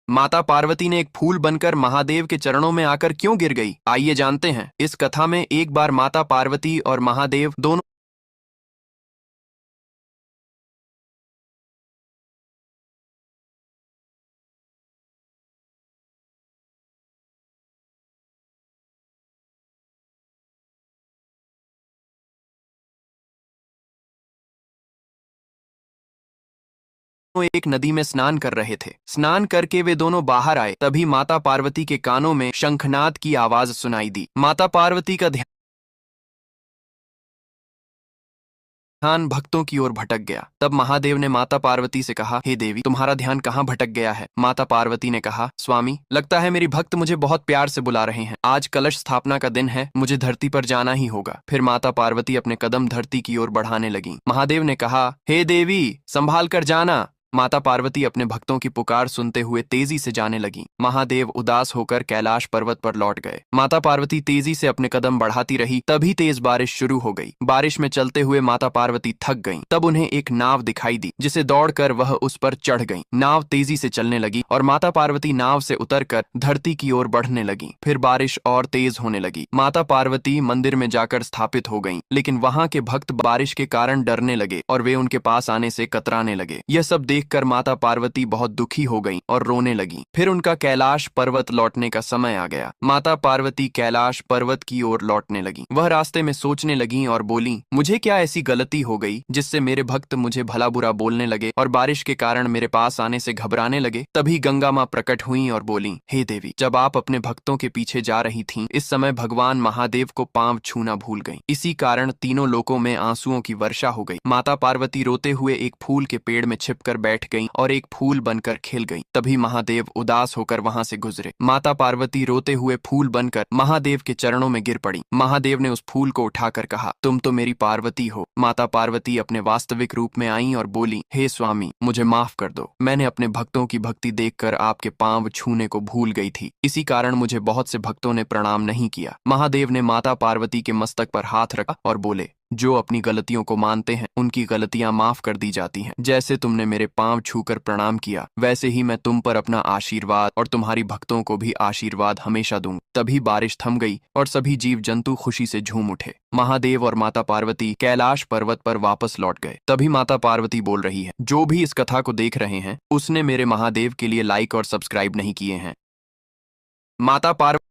माता पार्वती ने एक फूल बनकर महादेव के चरणों में आकर क्यों गिर गई? आइए जानते हैं। इस कथा में एक बार माता पार्वती और महादेव दोनों एक नदी में स्नान कर रहे थे। स्नान करके वे दोनों बाहर आए, तभी माता पार्वती के कानों में शंखनाद की आवाज सुनाई दी। माता पार्वती का ध्यान भक्तों की ओर भटक गया। तब महादेव ने माता पार्वती से कहा, हे देवी, तुम्हारा ध्यान कहाँ भटक गया है? माता पार्वती ने कहा, स्वामी, लगता है मेरी भक्त मुझे बहुत प्यार से बुला रहे हैं। आज कलश स्थापना का दिन है, मुझे धरती पर जाना ही होगा। फिर माता पार्वती अपने कदम धरती की ओर बढ़ाने लगी। महादेव ने कहा, हे देवी, संभाल कर जाना। माता पार्वती अपने भक्तों की पुकार सुनते हुए तेजी से जाने लगी। महादेव उदास होकर कैलाश पर्वत पर लौट गए। माता पार्वती तेजी से अपने कदम बढ़ाती रही, तभी तेज बारिश शुरू हो गई। बारिश में चलते हुए माता पार्वती थक गईं। तब उन्हें एक नाव दिखाई दी, जिसे दौड़कर वह उस पर चढ़ गईं। नाव तेजी से चलने लगी और माता पार्वती नाव से उतरकर धरती की ओर बढ़ने लगी। फिर बारिश और तेज होने लगी। माता पार्वती मंदिर में जाकर स्थापित हो गईं, लेकिन वहां के भक्त बारिश के कारण डरने लगे और वे उनके पास आने से कतराने लगे। यह सब देखकर माता पार्वती बहुत दुखी हो गईं और रोने लगी। फिर उनका कैलाश पर्वत लौटने का समय आ गया। माता पार्वती कैलाश पर्वत की ओर लौटने लगी। वह रास्ते में सोचने लगी और बोली, मुझे क्या ऐसी गलती हो गई जिससे मेरे भक्त मुझे भला बुरा बोलने लगे और बारिश के कारण मेरे पास आने से घबराने लगे? तभी गंगा माँ प्रकट हुई और बोली, हे देवी, जब आप अपने भक्तों के पीछे जा रही थीं, इस समय भगवान महादेव को पांव छूना भूल गईं। इसी कारण तीनों लोकों में आंसुओं की वर्षा हो गई। माता पार्वती रोते हुए एक फूल के पेड़ में छिपकर बैठ गईं और एक फूल बनकर खिल गईं। तभी महादेव उदास होकर वहां से गुजरे। माता पार्वती रोते हुए फूल बनकर महादेव के चरणों में गिर पड़ी। महादेव ने उस फूल को उठाकर कहा, तुम तो मेरी पार्वती हो। माता पार्वती अपने वास्तविक रूप में आईं और बोली, हे स्वामी, मुझे माफ कर दो। मैंने अपने भक्तों की भक्ति देखकर आपके पांव छूने को भूल गई थी। इसी कारण मुझे बहुत से भक्तों ने प्रणाम नहीं किया। महादेव ने माता पार्वती के मस्तक पर हाथ रखा और बोले, जो अपनी गलतियों को मानते हैं उनकी गलतियां माफ कर दी जाती हैं। जैसे तुमने मेरे पांव छूकर प्रणाम किया, वैसे ही मैं तुम पर अपना आशीर्वाद और तुम्हारी भक्तों को भी आशीर्वाद हमेशा दूंगा। तभी बारिश थम गई और सभी जीव जंतु खुशी से झूम उठे। महादेव और माता पार्वती कैलाश पर्वत पर वापस लौट गए। तभी माता पार्वती बोल रही है, जो भी इस कथा को देख रहे हैं उसने मेरे महादेव के लिए लाइक और सब्सक्राइब नहीं किए हैं। माता पार्वती